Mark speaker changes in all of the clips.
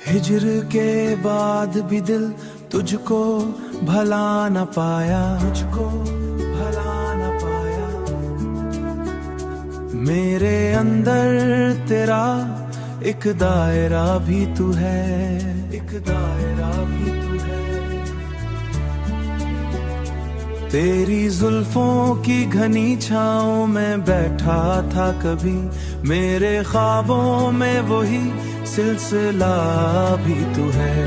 Speaker 1: हिज्र के बाद भी दिल तुझको भला न पाया, तुझको भला न पाया। मेरे अंदर तेरा एक दायरा भी तू है, एक दायरा भी तू है। तेरी जुल्फों की घनी छाँव में बैठा था कभी, मेरे ख्वाबों में वही सिलसिला भी तू है।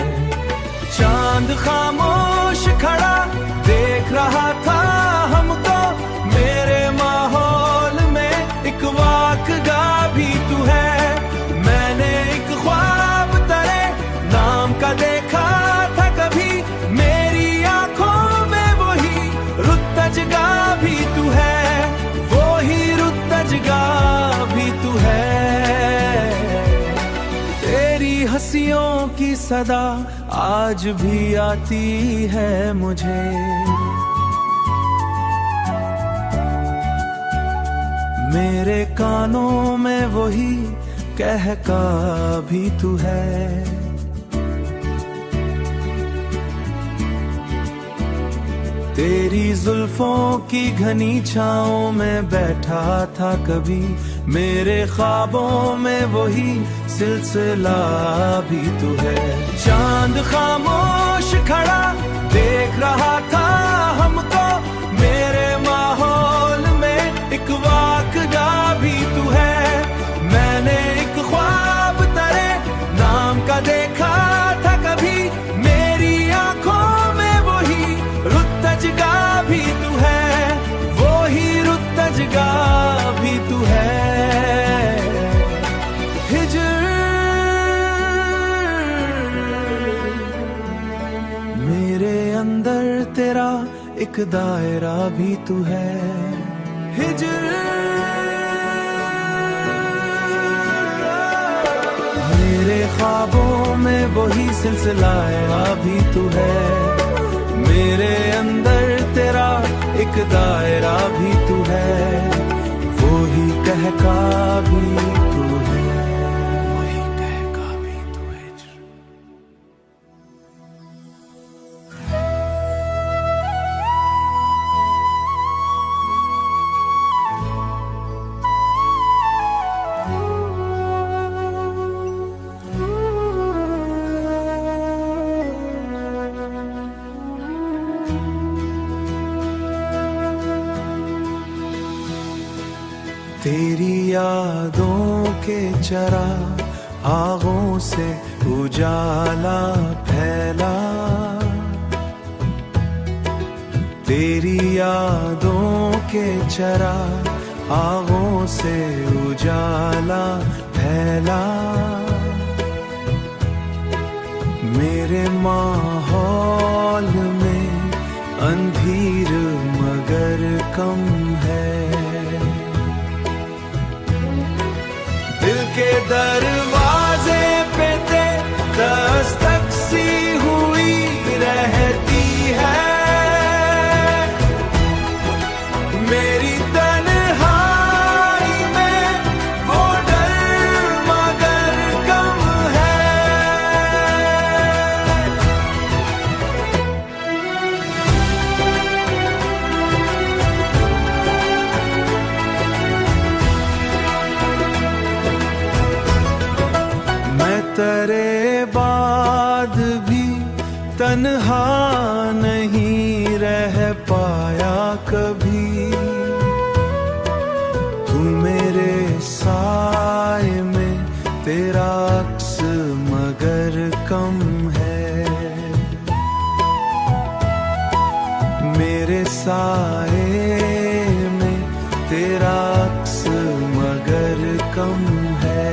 Speaker 1: चांद खामोश खड़ा देख रहा था हमको, मेरे माहौल में एक वाक़या भी तू है। मैंने एक ख्वाब तेरे नाम का देखा था कभी, मेरी आंखों में वही रुतजगा भी तू है, वही रुतजगा भी तू है। तेरी हंसियों की सदा आज भी आती है मुझे, मेरे कानों में वही कहका भी तू है। तेरी जुल्फों की घनी छाँव में बैठा था कभी, मेरे ख्वाबों में वही सिलसिला भी तू है। चांद खामोश खड़ा देख रहा था हमको, मेरे माहौल में एक वाक़या भी तू है। मैंने एक ख्वाब तेरे नाम का देखा था कभी, मेरी आंखों में वही रुतजगा भी तू है, वही रुतजगा भी तू है। हिज्र मेरे अंदर तेरा एक दायरा भी तू है। हिज्र मेरे ख्वाबों में वही सिलसिला भी तू है, मेरे अंदर तेरा एक दायरा भी तू है, वही कहका भी तू है, वही कहका भी तू है। तेरी यादों के चरागों से उजाला फैला, तेरी यादों के चरागों से उजाला फैला। मेरे माहौल में अंधेर मगर कम है, दिल के दरवाजे पे दस्तक सी हुई रहती है। मेरी तन्हाई में वो डर मगर कम है। तेरे बाद भी तन्हा नहीं रह पाया कभी, तू मेरे साए में तेरा अक्स मगर कम है। मेरे साए में तेरा अक्स मगर कम है।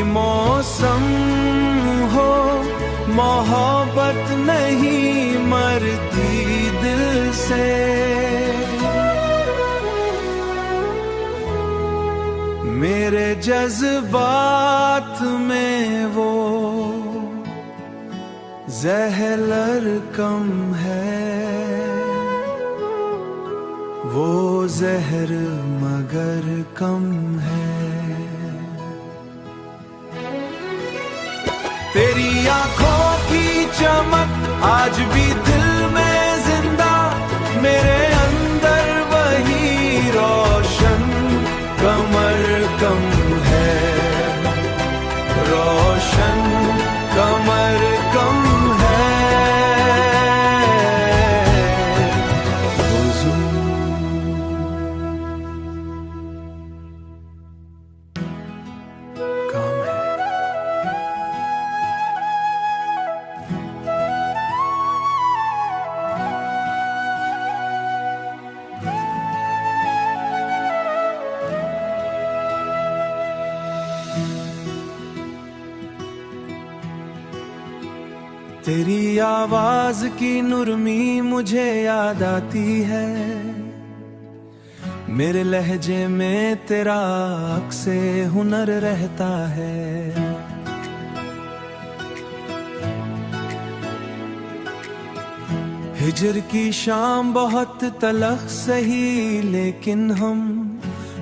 Speaker 1: मौसम हो मोहब्बत नहीं मरती दिल से, मेरे जज्बात में वो ज़हर कम है, वो ज़हर मगर कम है। तेरी आंखों की चमक आज भी दिल में जिंदा, मेरे अंदर वही रोशन कमर कम है, रोशन कमर कम है। कम है। तेरी आवाज की नुरमी मुझे याद आती है, मेरे लहजे में तेरा अक्से हुनर रहता है। हिजर की शाम बहुत तलख सही, लेकिन हम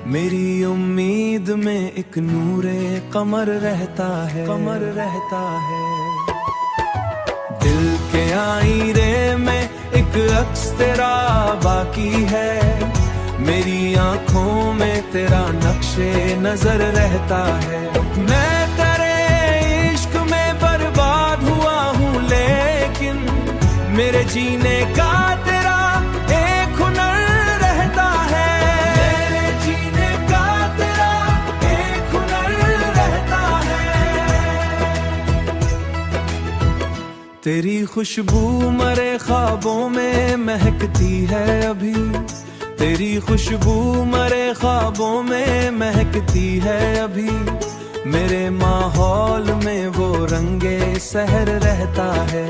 Speaker 1: मेरी उम्मीद में एक नूरे कमर रहता है, कमर रहता है। दिल के आईने में एक अक्स तेरा बाकी है, मेरी आंखों में तेरा नक्शे नजर रहता है। मैं तेरे इश्क में बर्बाद हुआ हूँ, लेकिन मेरे जीने का तेरा एक हुनर रहता है, मेरे जीने का तेरा एक हुनर रहता है। तेरी खुशबू मरे ख्वाबों में महकती है अभी, तेरी खुशबू मरे ख्वाबों में महकती है अभी, मेरे माहौल में वो रंगे सहर रहता है।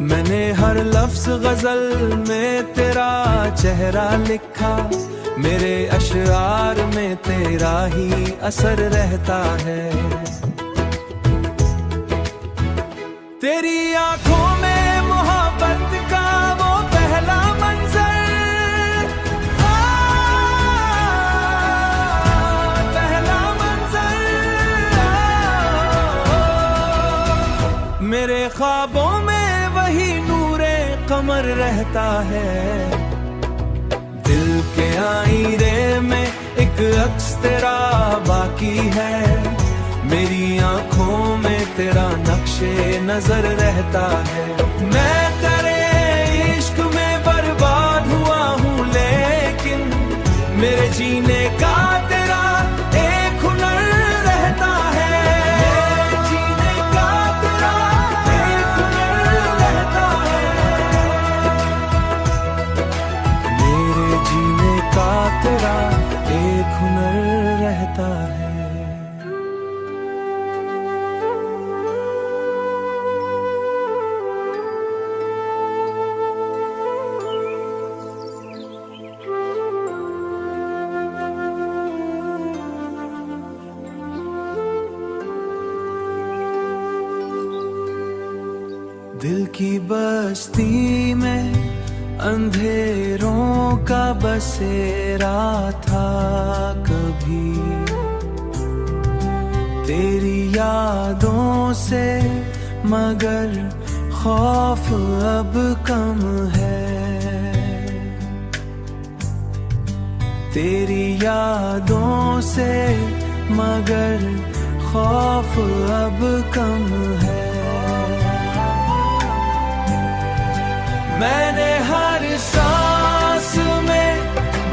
Speaker 1: मैंने हर लफ्ज गजल में तेरा चेहरा लिखा, मेरे अशआर में तेरा ही असर रहता है। तेरी आंखों में मोहब्बत का वो पहला मंजर, पहला मंजर, मेरे ख्वाबों में वही नूरे कमर रहता है। दिल के आईने में एक अक्स तेरा बाकी है, मेरी आंखों में तेरा नक्शे नजर रहता है। मैं तेरे इश्क में बर्बाद हुआ हूँ, लेकिन मेरे जीने का तेरा एक हुनर रहता है, मेरे जीने का तेरा एक हुनर रहता है, मेरे जीने का तेरा एक हुनर रहता है। दिल की बस्ती में अंधेरों का बसेरा था कभी, तेरी यादों से मगर खौफ अब कम है, तेरी यादों से मगर खौफ अब कम है। मैंने हर सांस में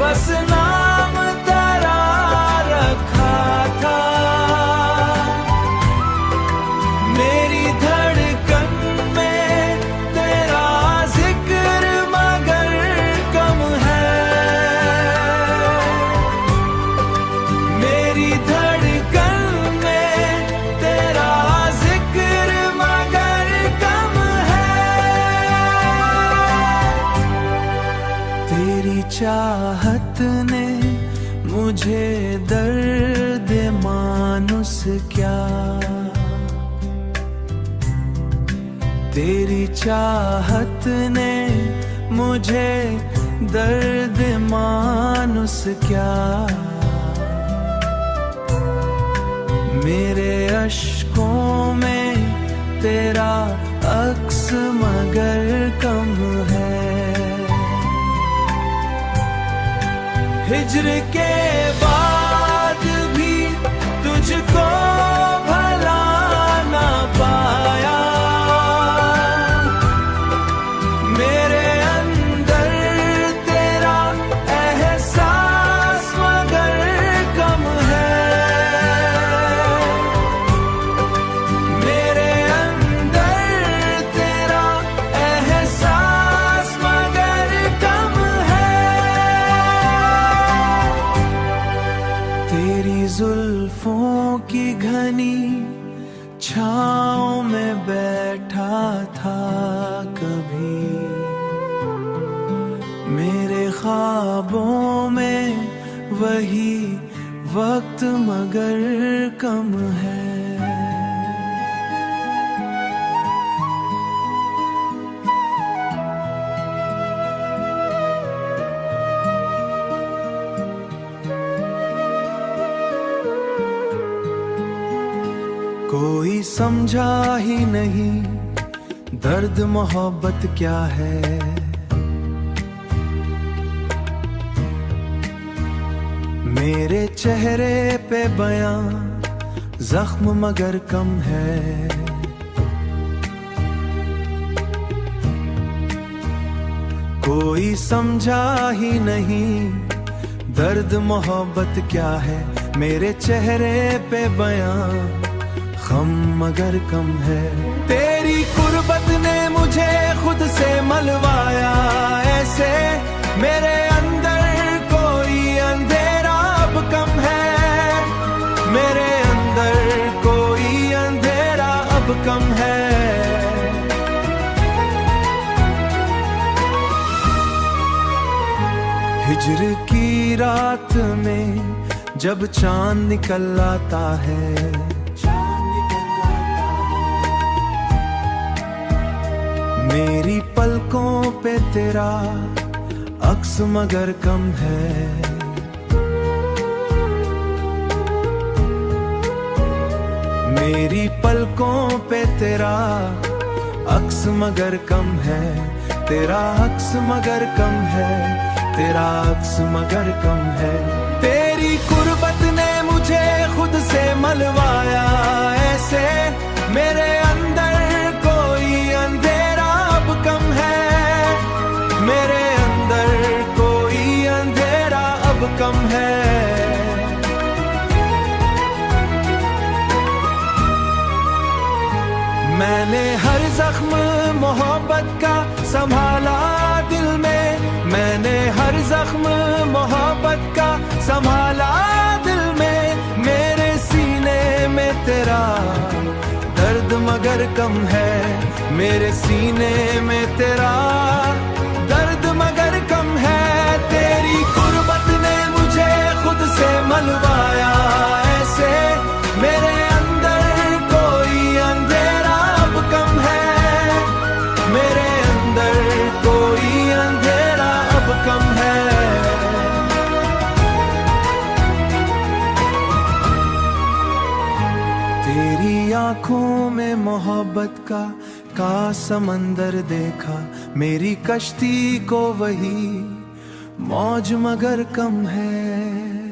Speaker 1: बस नाम तेरा रखा था, मेरी धड़कन में तेरा जिक्र मगर कम है, मेरी धड़कन में तेरा जिक्र मगर कम है। तेरी चाहत ने मुझे दर्द मानुस क्या, तेरी चाहत ने मुझे दर्द मानुस क्या, मेरे अश्कों में तेरा अक्स मगर कम है। हिज्र के बाद भी तुझको भला ना पाया, मेरे अंदर तेरा एहसास मगर कम है। मेरे अंदर तेरा एहसास मगर कम है। तेरी जुल्फों की घनी छाँव में बैठा था कभी, मेरे ख्वाबों में वही वक्त मगर कम है। कोई समझा ही नहीं दर्द मोहब्बत क्या है, मेरे चेहरे पे बयां जख्म मगर कम है। कोई समझा ही नहीं दर्द मोहब्बत क्या है, मेरे चेहरे पे बयां गम मगर कम है। तेरी कुर्बत ने मुझे खुद से मलवाया ऐसे, मेरे अंदर कोई अंधेरा अब कम है। मेरे अंदर कोई अंधेरा अब कम है। हिज्र की रात में जब चांद निकल आता है, मेरी पलकों पे तेरा अक्स मगर कम है। मेरी पलकों पे तेरा अक्स मगर कम है। तेरा अक्स मगर कम है। तेरा अक्स मगर कम है। तेरी कुर्बत ने मुझे खुद से मलवाया ऐसे, मेरे अंदर कोई अंधेरा अब कम है। मेरे अंदर कोई अंधेरा अब कम है। मैंने हर जख्म मोहब्बत का संभाला दिल में, मैंने हर जख्म मोहब्बत का संभाला दिल में। मेरे सीने में तेरा दर्द मगर कम है। मेरे सीने में तेरा दर्द मगर कम है। तेरी कुर्बत ने मुझे खुद से मलवाया ऐसे, मेरे अंदर कोई अंधेरा अब कम है। मेरे अंदर कोई अंधेरा अब कम है। तेरी आंखों में मोहब्बत का समंदर देखा, मेरी कश्ती को वही मौज मगर कम है।